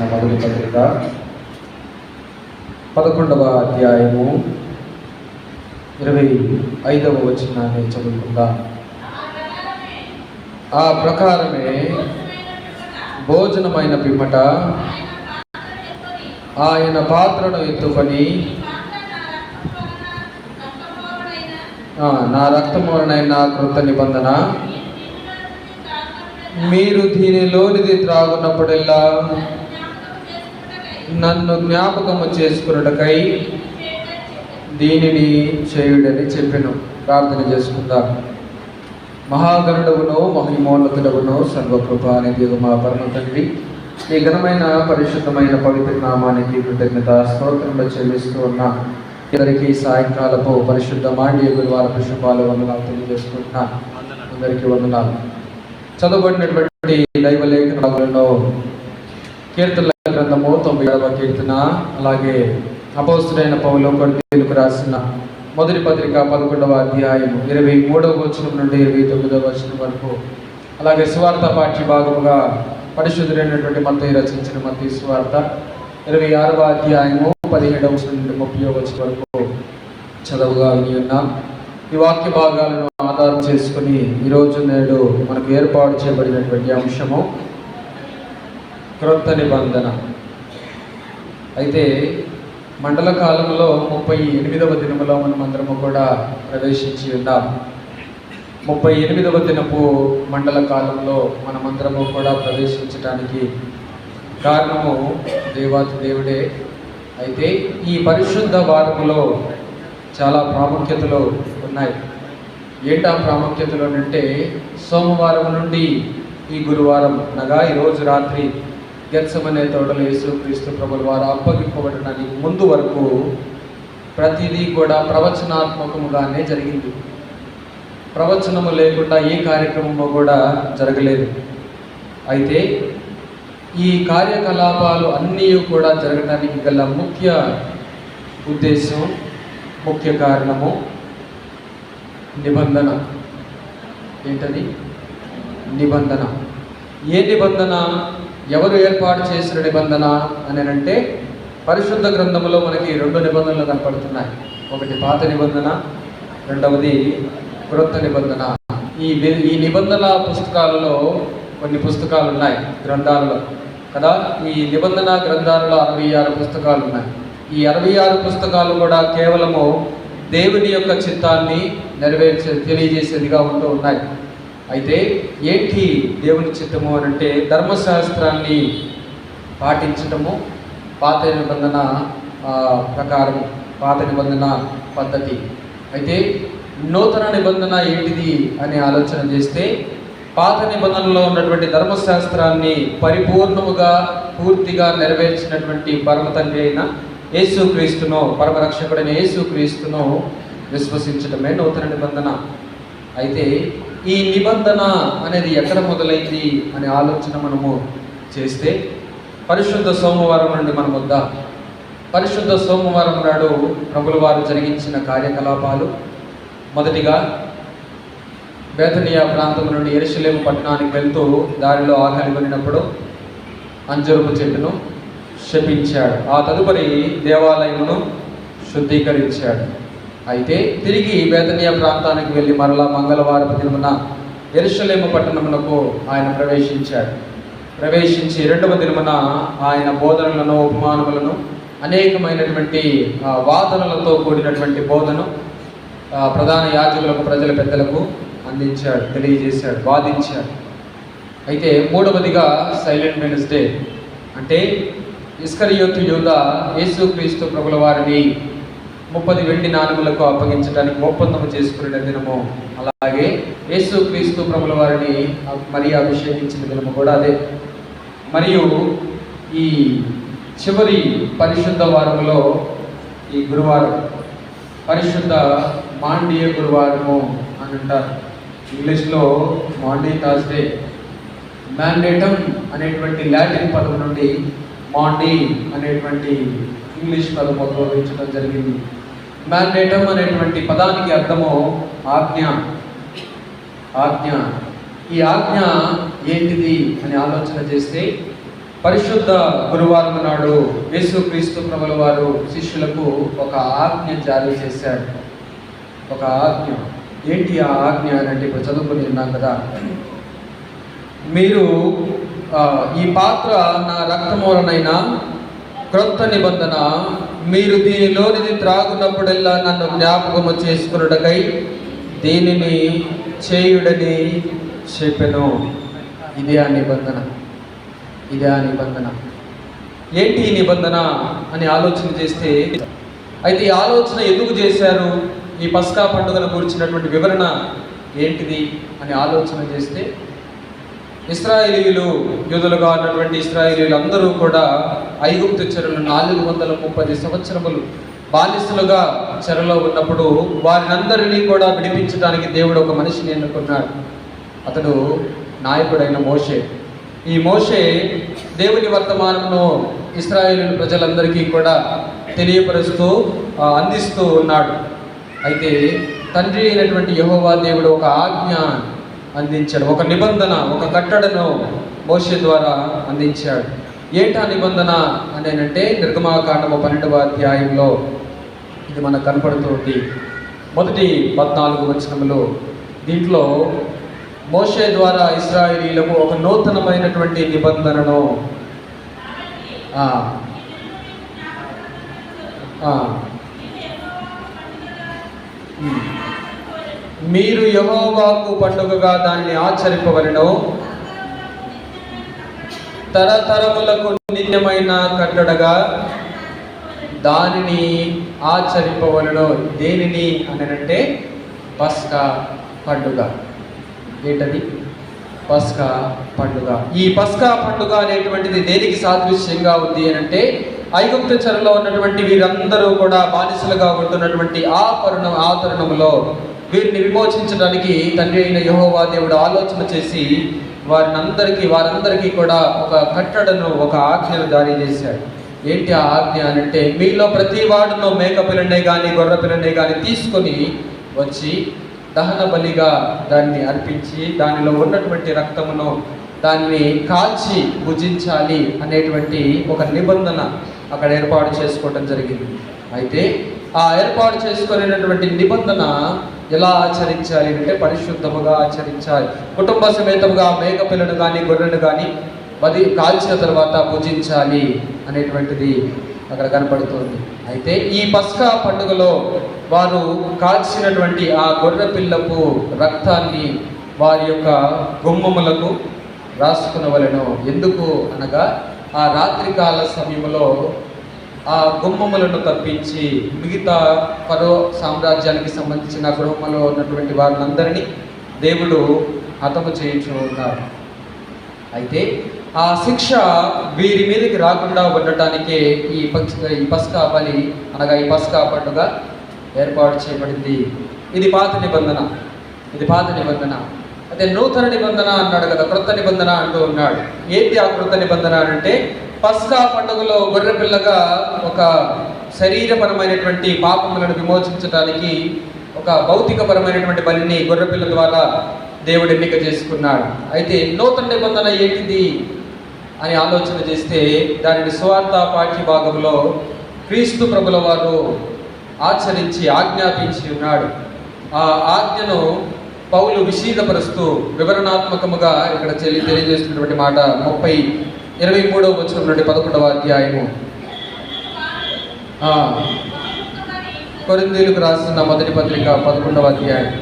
రాసిన మొదటి పత్రిక 11వ అధ్యాయము 25వ వచనాన్ని చదువుకుందాం. ఆ ప్రకారమే భోజనమైన పిమ్మట ఆయన పాత్రను ఎత్తుకొని, నా రక్తము వలన కృత నిబంధన, మీరు దీనిలోనిది త్రాగునప్పుడల్లా నన్ను జ్ఞాపకము చేసుకున్నటకై దీనిని చేయుడని చెప్పెను. ప్రార్థన చేసుకుందాం. మహాగణుడవును మహిమోన్నతుడవును సర్వకృపానిధి మా పరమ తండ్రి, ఈ ఘనమైన పరిశుద్ధమైన పవిత్ర నామానికి కృతజ్ఞత స్తోత్రంలో చెల్లిస్తూ ఉన్న అందరికీ సాయంకాలపు పరిశుద్ధ మాండ్య గురువారపు శుభాలు వందనాలు తెలియజేసుకుంటున్నాను. అందరికీ వందనాలు. చదవబడినటువంటి దైవ లేఖనాలలో కీర్తనల గ్రంథము 97వ కీర్తన, అలాగే అపోస్తుడైన పౌలు కొరింథీయులకు రాసిన మొదటి పత్రిక 11వ అధ్యాయం 23వ వచనం నుండి 29వ వచనం వరకు, అలాగే సువార్త పాఠ్య భాగముగా పరిశుద్ధుడైనటువంటి మత్తయి రచించిన మత్తయి సువార్త 26వ అధ్యాయము 17వ వచనం నుండి 30వ వచనం వరకు చదవుగా విని ఉన్నాం. ఈ వాక్య భాగాలను ఆధారం చేసుకుని ఈరోజు నేడు మనకు ఏర్పాటు చేయబడినటువంటి అంశము క్రొత్త నిబంధన. అయితే మండల కాలంలో 38వ దినములో మనమందరము కూడా ప్రవేశించి ఉన్నాం. 38వ దినపు మండల కాలంలో మనమందరము కూడా ప్రవేశించడానికి కారణము దేవాతి దేవుడే. అయితే ఈ పరిశుద్ధ వారములో చాలా ప్రాముఖ్యతలు ఉన్నాయి. ఏంటా ప్రాముఖ్యతలు అంటే, సోమవారం నుండి ఈ గురువారం అనగా ఈరోజు రాత్రి గెత్సెమనే తోటలో యేసుక్రీస్తు ప్రభుల వారు అప్పగింపబడడానికి ముందు వరకు ప్రతిదీ కూడా ప్రవచనాత్మకముగానే జరిగింది. ప్రవచనము లేకుండా ఏ కార్యక్రమము కూడా జరగలేదు. అయితే ఈ కార్యకలాపాలు అన్నీ కూడా జరగడానికి గల ముఖ్య ఉద్దేశం, ముఖ్య కారణము నిబంధన. ఏంటది? నిబంధన. ఏ నిబంధన? ఎవరు ఏర్పాటు చేసిన నిబంధన అని అంటే, పరిశుద్ధ గ్రంథంలో మనకి 2 నిబంధనలు కనపడుతున్నాయి. ఒకటి పాత నిబంధన, రెండవది క్రొత్త నిబంధన. ఈ నిబంధన పుస్తకాలలో కొన్ని పుస్తకాలు ఉన్నాయి గ్రంథాలలో కదా. ఈ నిబంధన గ్రంథాలలో 66 పుస్తకాలు ఉన్నాయి. ఈ 66 పుస్తకాలు కూడా కేవలము దేవుని యొక్క చిత్తాన్ని తెలియజేసేదిగా ఉంటూ ఉన్నాయి. అయితే ఏంటి దేవుని చిత్తము అని అంటే, ధర్మశాస్త్రాన్ని పాటించటము, పాత నిబంధన ప్రకారము, పాత నిబంధన పద్ధతి. అయితే నూతన నిబంధన ఏంటిది అని ఆలోచన చేస్తే, పాత నిబంధనలో ఉన్నటువంటి ధర్మశాస్త్రాన్ని పరిపూర్ణముగా పూర్తిగా నెరవేర్చినటువంటి పరమ తండ్రి అయిన యేసుక్రీస్తును, పరమరక్షకుడైన యేసుక్రీస్తును విశ్వసించడమే నూతన నిబంధన. అయితే ఈ నిబంధన అనేది ఎక్కడ మొదలైంది అనే ఆలోచన మనము చేస్తే, పరిశుద్ధ సోమవారం నుండి మనం వద్దాం. పరిశుద్ధ సోమవారం నాడు ప్రభుల వారు జరిగించిన కార్యకలాపాలు, మొదటిగా బేతనియా ప్రాంతం నుండి యెరూషలేము పట్టణానికి వెళ్తూ దారిలో ఆకలి కొనినప్పుడు అంజూరపు చెట్టును శపించాడు. ఆ తదుపరి దేవాలయమును శుద్ధీకరించాడు. అయితే తిరిగి బేతనియా ప్రాంతానికి వెళ్ళి మరలా మంగళవారపు దినమున యెరూషలేము పట్టణమునకు ఆయన ప్రవేశించి 2వ దినమున ఆయన బోధనలను, ఉపమానములను, అనేకమైనటువంటి వాదనలతో కూడినటువంటి బోధను ప్రధాన యాజకులకు, ప్రజల పెద్దలకు అందించాడు, తెలియజేశాడు, వాదించాడు. అయితే 3వదిగా సైలెంట్ వెడ్నెస్డే, అంటే ఇస్కరియోతు యూదా యేసుక్రీస్తు ప్రభుల వారిని 30 వెండి నాణెములకు అప్పగించడానికి ఒప్పందము చేసుకునే దినము. అలాగే యేసుక్రీస్తు ప్రభుల వారిని మరి అభిషేకించిన దినము కూడా అదే. మరియు ఈ చివరి పరిశుద్ధ వారంలో ఈ గురువారం పరిశుద్ధ మాండీయ గురువారము అని అంటారు. ఇంగ్లీష్లో మాండీ థర్స్డే. మ్యాండేటమ్ అనేటువంటి లాటిన్ పదం నుండి మాండీ అనేటువంటి ఇంగ్లీష్ పదం ఉద్భవించడం జరిగింది. మ్యాండేటమ్ అనేటువంటి పదానికి అర్థము ఆజ్ఞ. ఈ ఆజ్ఞ ఏంటిది అని ఆలోచన చేస్తే, పరిశుద్ధ గురువారం నాడు యేసుక్రీస్తు ప్రభుల వారు శిష్యులకు ఒక ఆజ్ఞ జారీ చేశాడు. ఒక ఆజ్ఞ. ఏంటి ఆ ఆజ్ఞ అంటే ఇప్పుడు చదువుకుని ఉన్నాం కదా. మీరు ఈ పాత్ర నా రక్తమూలనైనా క్రొత్త నిబంధన, మీరు దీనిలోనిది త్రాగునప్పుడల్లా నన్ను జ్ఞాపకము చేసుకున్నటకై దీనిని చేయుడని చెప్పెను. ఇదే ఆ నిబంధన. ఇదే ఆ నిబంధన. ఏంటి ఈ నిబంధన అని ఆలోచన చేస్తే, అయితే ఈ ఆలోచన ఎందుకు చేశారు, ఈ పస్కా పండుగను గురించినటువంటి వివరణ ఏంటిది అని ఆలోచన చేస్తే, ఇశ్రాయేలీయులు, యూదులుగా ఉన్నటువంటి ఇశ్రాయేలీయులు అందరూ కూడా ఐగుప్తు చెరలో 430 సంవత్సరములు బానిసలుగా చెరలో ఉన్నప్పుడు వారినందరినీ కూడా విడిపించడానికి దేవుడు ఒక మనిషిని ఎన్నుకున్నాడు. అతడు నాయకుడైన మోషే. ఈ మోషే దేవుని వర్తమానమును ఇశ్రాయేలు ప్రజలందరికీ కూడా తెలియపరుస్తూ అందిస్తూ ఉన్నాడు. అయితే తండ్రి అయినటువంటి యెహోవా దేవుడు ఒక ఆజ్ఞ అందించాడు, ఒక నిబంధన, ఒక కట్టడను మోషే ద్వారా అందించాడు. ఏంటా నిబంధన అంటే నిర్గమాకాండము 12వ అధ్యాయంలో ఇది మనకు కనపడుతుంది. మొదటి 14 వచనములు. దీంట్లో మోషే ద్వారా ఇశ్రాయేలీయులకు ఒక నూతనమైనటువంటి నిబంధనను మీరు యెహోవాకు పండుగగా దానిని ఆచరింపవలెను, తరతరములకు నిత్యమైన కట్టడగా దానిని ఆచరింపవలెను. దేనిని అంటే పస్కా పండుగ. ఏంటది? పస్కా పండుగ. ఈ పస్కా పండుగ అనేటువంటిది దేనికి సాదృశ్యంగా ఉంది అంటే, ఐగుప్తు చెరలో ఉన్నటువంటి వీరందరూ కూడా బానిసలుగా ఉంటున్నటువంటి ఆ తరుణంలో వీరిని విమోచించడానికి తండ్రి అయిన యెహోవా దేవుడు ఆలోచన చేసి వారందరికీ కూడా ఒక కట్టడను, ఒక ఆజ్ఞను జారీ చేశాడు. ఏంటి ఆ ఆజ్ఞ అంటే, మీలో ప్రతి వాడును మేక పిల్లనే కానీ గొర్రె పిల్లనే కానీ తీసుకొని వచ్చి దహన బలిగా దాన్ని అర్పించి దానిలో ఉన్నటువంటి రక్తమును దాన్ని కాల్చి భుజించాలి అనేటువంటి ఒక నిబంధన అక్కడ ఏర్పాటు చేసుకోవడం జరిగింది. అయితే ఆ ఏర్పాటు చేసుకునేటటువంటి నిబంధన ఎలా ఆచరించాలి అంటే పరిశుద్ధముగా ఆచరించాలి. కుటుంబ సమేతముగా మేక పిల్లను కానీ గొర్రెను కానీ కాల్చిన తర్వాత భుజించాలి అనేటువంటిది అక్కడ కనపడుతుంది. అయితే ఈ పస్కా పండుగలో వారు కాల్చినటువంటి ఆ గొర్రె పిల్లపు రక్తాన్ని వారి యొక్క గుమ్మములకు రాసుకునవలెను. ఎందుకు అనగా ఆ రాత్రికాల సమయంలో ఆ గుమ్మములను తప్పించి మిగతా ఫరో సామ్రాజ్యానికి సంబంధించిన గృహంలో ఉన్నటువంటి వారినందరినీ దేవుడు హతము చేయించు ఉన్నారు. అయితే ఆ శిక్ష వీరి మీదకి రాకుండా ఉండటానికే ఈ పస్కా బలి అనగా ఈ పస్కా పండుగ ఏర్పాటు చేయబడింది. ఇది పాత నిబంధన. అయితే నూతన నిబంధన అన్నాడు కదా, క్రొత్త నిబంధన అంటూ ఉన్నాడు. ఏంటి ఆ క్రొత్త నిబంధన అంటే, పస్కా పండుగలో గొర్రె పిల్లగా ఒక శరీరపరమైనటువంటి పాపములను విమోచించడానికి ఒక భౌతికపరమైనటువంటి బలిని గొర్రెపిల్ల ద్వారా దేవుడు ఎన్నిక చేసుకున్నాడు. అయితే నూతన నిబంధన ఏంటిది అని ఆలోచన చేస్తే దానిని సువార్త పాఠ్య భాగంలో క్రీస్తు ప్రభుల వారు ఆచరించి ఆజ్ఞాపించి ఉన్నాడు. ఆ ఆజ్ఞను పౌలు విశదపరుస్తూ వివరణాత్మకముగా ఇక్కడ తెలియజేస్తున్నటువంటి మాట 23వ వచనం నుండి 11వ అధ్యాయము, కొరింథీయులకు రాసిన మొదటి పత్రిక 11వ అధ్యాయం.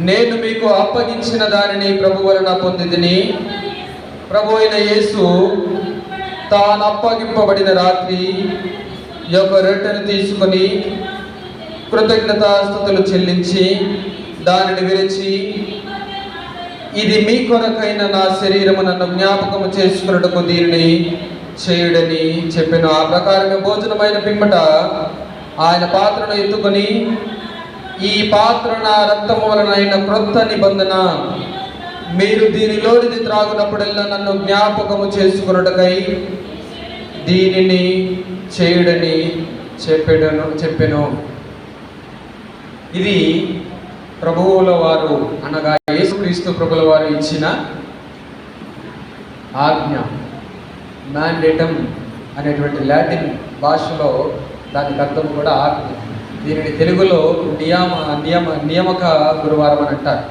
నేను మీకు అప్పగించిన దానిని ప్రభు వలన పొందితిని. ప్రభు అయిన యేసు తాను అప్పగింపబడిన రాత్రి యొక్క రొట్టెను తీసుకొని కృతజ్ఞతాస్తుతులు చెల్లించి దానిని విరిచి, ఇది మీ కొరకైన నా శరీరము, నన్ను జ్ఞాపకము చేసుకున్నట్టుకు దీనిని చేయుడని చెప్పాను. ఆ ప్రకారంగా భోజనమైన పిమ్మట ఆయన పాత్రను ఎత్తుకొని, ఈ పాత్ర నా రక్తము వలనైన క్రొత్త నిబంధన, మీరు దీనిలోనిది త్రాగునప్పుడల్లా నన్ను జ్ఞాపకము చేసుకున్నట్టుకై దీనిని చేయుడని చెప్పాను. ఇది ప్రభువుల వారు అనగా యేసుక్రీస్తు ప్రభుల వారు ఇచ్చిన ఆజ్ఞ. మ్యాండేటమ్ అనేటువంటి లాటిన్ భాషలో దానికి అర్థం కూడా ఆజ్ఞ. దీనిని తెలుగులో నియామక గురువారం అని అంటారు.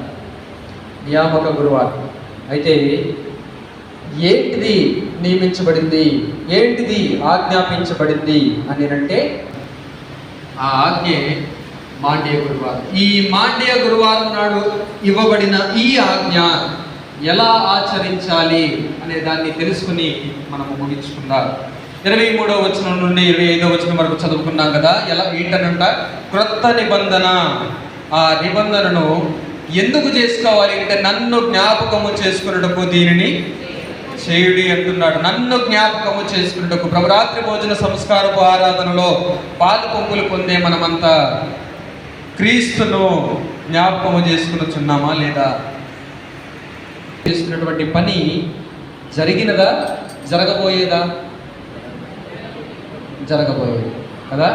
నియామక గురువారం. అయితే ఏంటిది నియమించబడింది, ఏంటిది ఆజ్ఞాపించబడింది అని అంటే ఆ ఆజ్ఞే మాండ్య గురువారం. ఈ మాండ్య గురువారం నాడు ఇవ్వబడిన ఈ ఆజ్ఞ ఎలా ఆచరించాలి అనే దాన్ని తెలుసుకుని మనము ముగించుకుందాం. 23వ వచనం నుండి 25వ వచనం వరకు చదువుకున్నాం కదా. ఎలా ఏంటనంట, క్రొత్త నిబంధన. ఆ నిబంధనను ఎందుకు చేసుకోవాలి అంటే నన్ను జ్ఞాపకము చేసుకున్నటకు దీనిని చేయుడి అంటున్నాడు. నన్ను జ్ఞాపకము చేసుకున్నటకు. ప్రభురాత్రి భోజన సంస్కారపు ఆరాధనలో పాలు పంపులు పొందే మనమంతా క్రీస్తును జ్ఞాపకము చేసుకునిచున్నామా లేదా? చేస్తున్నటువంటి పని జరిగినదా, జరగబోయేదా? జరగబోయేది కదా.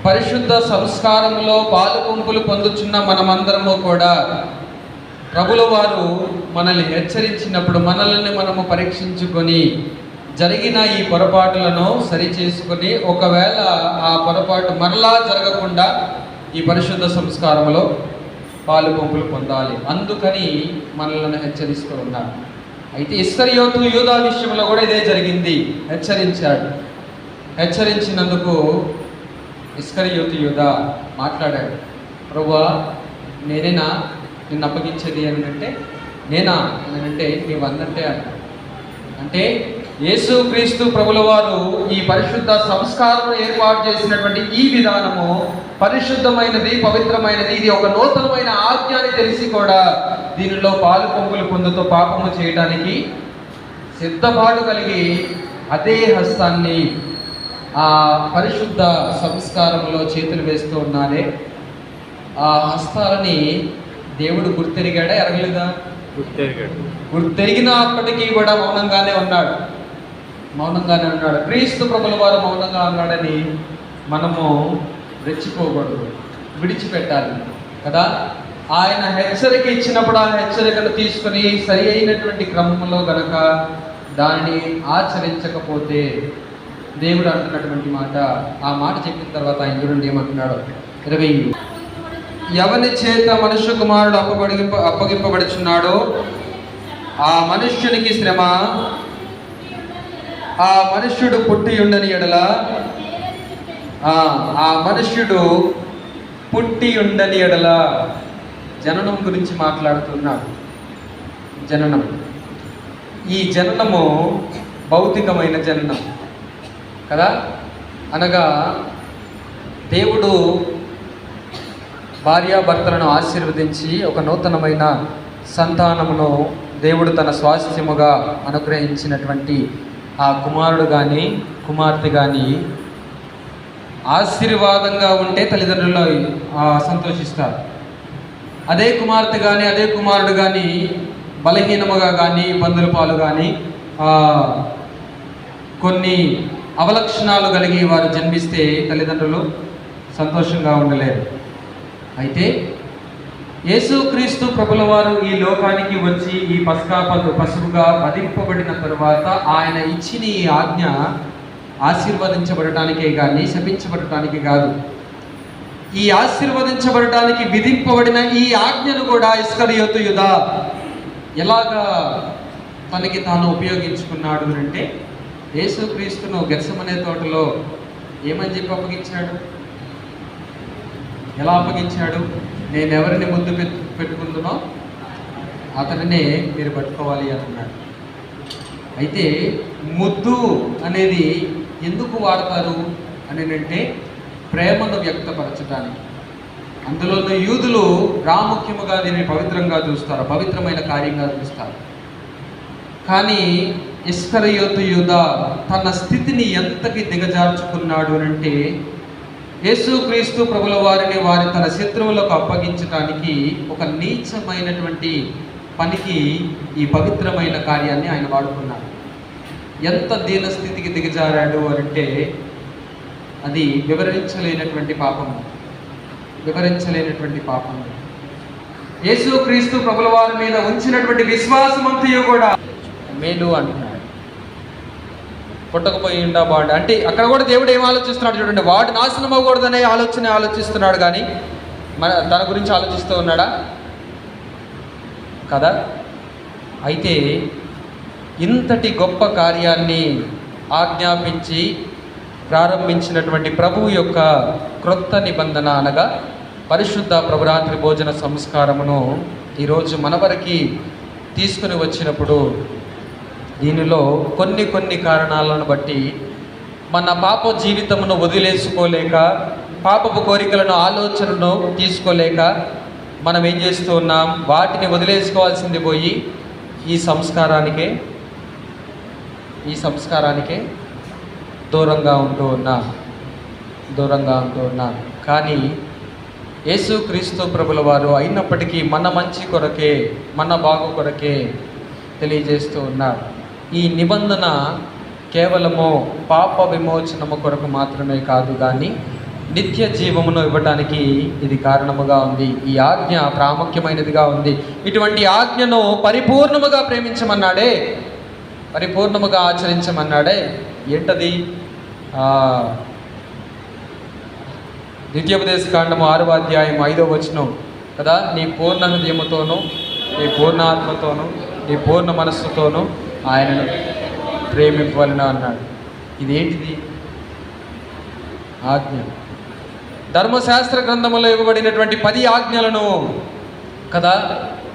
పరిశుద్ధ సంస్కారంలో పాలు పంపులు పొందుచున్న మనమందరము కూడా ప్రభుల వారు మనల్ని హెచ్చరించినప్పుడు మనల్ని మనము పరీక్షించుకొని జరిగిన ఈ పొరపాటులను సరిచేసుకొని ఒకవేళ ఆ పొరపాటు మరలా జరగకుండా ఈ పరిశుద్ధ సంస్కారంలో పాలు పంపులు పొందాలి. అందుకని మనల్ని హెచ్చరిస్తూ ఉన్నారు. అయితే ఇస్కరియోతు యూదా విషయంలో కూడా ఇదే జరిగింది. హెచ్చరించాడు. హెచ్చరించినందుకు ఇస్కరియోతు యూదా మాట్లాడాడు. ప్రభువా, నేనేనా నిన్ను అప్పగించేది అని అంటే, నేనా అని అంటే నీవు అన్నట్టే అంటే యేసు క్రీస్తు ప్రభుల వారు ఈ పరిశుద్ధ సంస్కారం ఏర్పాటు చేసినటువంటి ఈ విధానము పరిశుద్ధమైనది, పవిత్రమైనది. ఇది ఒక నూతనమైన ఆజ్ఞ అని తెలిసి కూడా దీనిలో పాలు పంపులు పొందుతూ పాపము చేయడానికి సిద్ధపాటు కలిగి అదే హస్తాన్ని ఆ పరిశుద్ధ సంస్కారంలో చేతులు వేస్తూ ఉన్నారే. ఆ హస్తాలని దేవుడు గుర్తెరిగాడా, ఎరగలేదా? గుర్తెరిగినప్పటికీ కూడా మౌనంగానే ఉన్నాడు. క్రీస్తు ప్రభుల వారు మౌనంగా ఉన్నాడని మనము రెచ్చిపోకూడదు, విడిచిపెట్టాలి కదా. ఆయన హెచ్చరిక ఇచ్చినప్పుడు ఆ హెచ్చరికను తీసుకుని సరి అయినటువంటి క్రమంలో గనక దానిని ఆచరించకపోతే దేవుడు అంటున్నటువంటి మాట, ఆ మాట చెప్పిన తర్వాత ఆయన చూడండి ఏమంటున్నాడు. 20 ఎవని చేత మనుష్య కుమారుడు అప్పగింపబడుచున్నాడో ఆ మనుష్యునికి శ్రమ, ఆ మనుష్యుడు పుట్టి ఉండని ఎడల, ఆ మనుష్యుడు పుట్టి ఉండని ఎడల. జననం గురించి మాట్లాడుతున్నాడు. జననం, ఈ జననము భౌతికమైన జననం కదా. అనగా దేవుడు భార్యాభర్తలను ఆశీర్వదించి ఒక నూతనమైన సంతానమును దేవుడు తన స్వాస్థ్యముగా అనుగ్రహించినటువంటి ఆ కుమారుడు కానీ కుమార్తె కానీ ఆశీర్వాదంగా ఉంటే తల్లిదండ్రులు సంతోషిస్తారు. అదే కుమార్తె కానీ అదే కుమారుడు కానీ బలహీనముగా కానీ ఇబ్బందుల పాలు కానీ కొన్ని అవలక్షణాలు కలిగి వారు జన్మిస్తే తల్లిదండ్రులు సంతోషంగా ఉండలేరు. అయితే యేసుక్రీస్తు ప్రభుల వారు ఈ లోకానికి వచ్చి ఈ పశువుగా వధింపబడిన తరువాత ఆయన ఇచ్చిన ఈ ఆజ్ఞ ఆశీర్వదించబడటానికే కానీ శపించబడటానికి కాదు. ఈ ఆశీర్వదించబడటానికి విధింపబడిన ఈ ఆజ్ఞను కూడా ఇస్కరియోతు యూదా ఎలాగా తనకి తాను ఉపయోగించుకున్నాడు అంటే, యేసుక్రీస్తును గెత్సెమనే తోటలో ఏమని చెప్పి అప్పగించాడు? ఎలా అప్పగించాడు? నేను ఎవరిని ముద్దు పెట్టుకుందునో అతనినే మీరు పట్టుకోవాలి అంటున్నాడు. అయితే ముద్దు అనేది ఎందుకు వాడతారు అని అంటే ప్రేమను వ్యక్తపరచడానికి. అందులోనూ యూదులు ప్రాముఖ్యముగా దీన్ని పవిత్రంగా చూస్తారు, పవిత్రమైన కార్యంగా చూస్తారు. కానీ ఇస్కరియోతు యూదా తన స్థితిని ఎంతకి దిగజార్చుకున్నాడు అంటే, యేసుక్రీస్తు ప్రభుల వారిని వారి తన శత్రువులకు అప్పగించడానికి ఒక నీచమైనటువంటి పనికి ఈ పవిత్రమైన కార్యాన్ని ఆయన వాడుకున్నాడు. ఎంత దీనస్థితికి దిగజారాడు అంటే అది వివరించలేనటువంటి పాపం. యేసుక్రీస్తు ప్రభుల వారి మీద ఉంచినటువంటి విశ్వాసమంతయు కూడా మేలు అంటున్నాడు. పుట్టకపోయి ఉండా బాగుండు అంటే అక్కడ కూడా దేవుడు ఏం ఆలోచిస్తున్నాడు చూడండి, వాడు నాశనం అవ్వకూడదనే ఆలోచిస్తున్నాడు కానీ తన గురించి ఆలోచిస్తూ ఉన్నాడా కదా. అయితే ఇంతటి గొప్ప కార్యాన్ని ఆజ్ఞాపించి ప్రారంభించినటువంటి ప్రభువు యొక్క క్రొత్త నిబంధన అనగా పరిశుద్ధ ప్రభురాత్రి భోజన సంస్కారమును ఈరోజు మన వరకు తీసుకుని వచ్చినప్పుడు దీనిలో కొన్ని కారణాలను బట్టి మన పాప జీవితమును వదిలేసుకోలేక, పాపపు కోరికలను ఆలోచనను తీసుకోలేక మనం ఏం చేస్తూ ఉన్నాం, వాటిని వదిలేసుకోవాల్సింది పోయి ఈ సంస్కారానికే దూరంగా ఉంటూ ఉన్నాం. కానీ యేసుక్రీస్తు ప్రభుల వారు అయినప్పటికీ మన మంచి కొరకే, మన బాగు కొరకే తెలియజేస్తూ ఉన్నారు. ఈ నిబంధన కేవలము పాప విమోచనము కొరకు మాత్రమే కాదు కానీ నిత్య జీవమును ఇవ్వటానికి ఇది కారణముగా ఉంది. ఈ ఆజ్ఞ ప్రాముఖ్యమైనదిగా ఉంది. ఇటువంటి ఆజ్ఞను పరిపూర్ణముగా ప్రేమించమన్నాడే, పరిపూర్ణముగా ఆచరించమన్నాడే. ఏంటది? ద్వితీయోపదేశకాండము 6వ అధ్యాయం 5వ వచనం కదా, నీ పూర్ణ హృదయముతోనూ, నీ పూర్ణ ఆత్మతోనూ, నీ పూర్ణ మనస్సుతోనూ ఆయనను ప్రేమింపవలెను అన్నాడు. ఇదేంటిది? ఆజ్ఞ. ధర్మశాస్త్ర గ్రంథములో ఇవ్వబడినటువంటి 10 ఆజ్ఞలను కదా,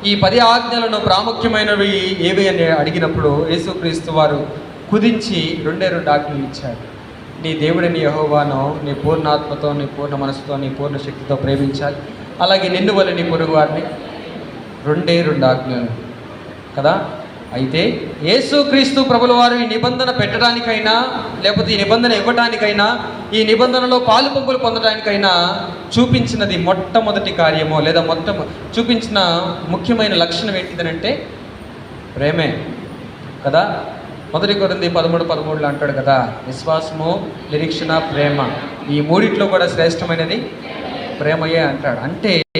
ఈ 10 ఆజ్ఞలను ప్రాముఖ్యమైనవి ఏవి అని అడిగినప్పుడు యేసుక్రీస్తు వారు కుదించి 2 ఆజ్ఞలు ఇచ్చారు. నీ దేవుడిని యెహోవాను నీ పూర్ణాత్మతో, నీ పూర్ణ మనసుతో, నీ పూర్ణ శక్తితో ప్రేమించాలి. అలాగే నిన్ను వలె నీ పొరుగు వారిని. 2 ఆజ్ఞలు కదా. అయితే యేసుక్రీస్తు ప్రభుల వారు ఈ నిబంధన పెట్టడానికైనా, లేకపోతే ఈ నిబంధన ఇవ్వడానికైనా, ఈ నిబంధనలో పాలు పంపులు పొందడానికైనా చూపించినది మొట్టమొదటి కార్యమో లేదా చూపించిన ముఖ్యమైన లక్షణం ఏంటిదనంటే ప్రేమే కదా. 1 కొరింథీ 13:13 అంటాడు కదా, విశ్వాసము, నిరీక్షణ, ప్రేమ, ఈ మూడిట్లో కూడా శ్రేష్టమైనది ప్రేమయే అంటాడు. అంటే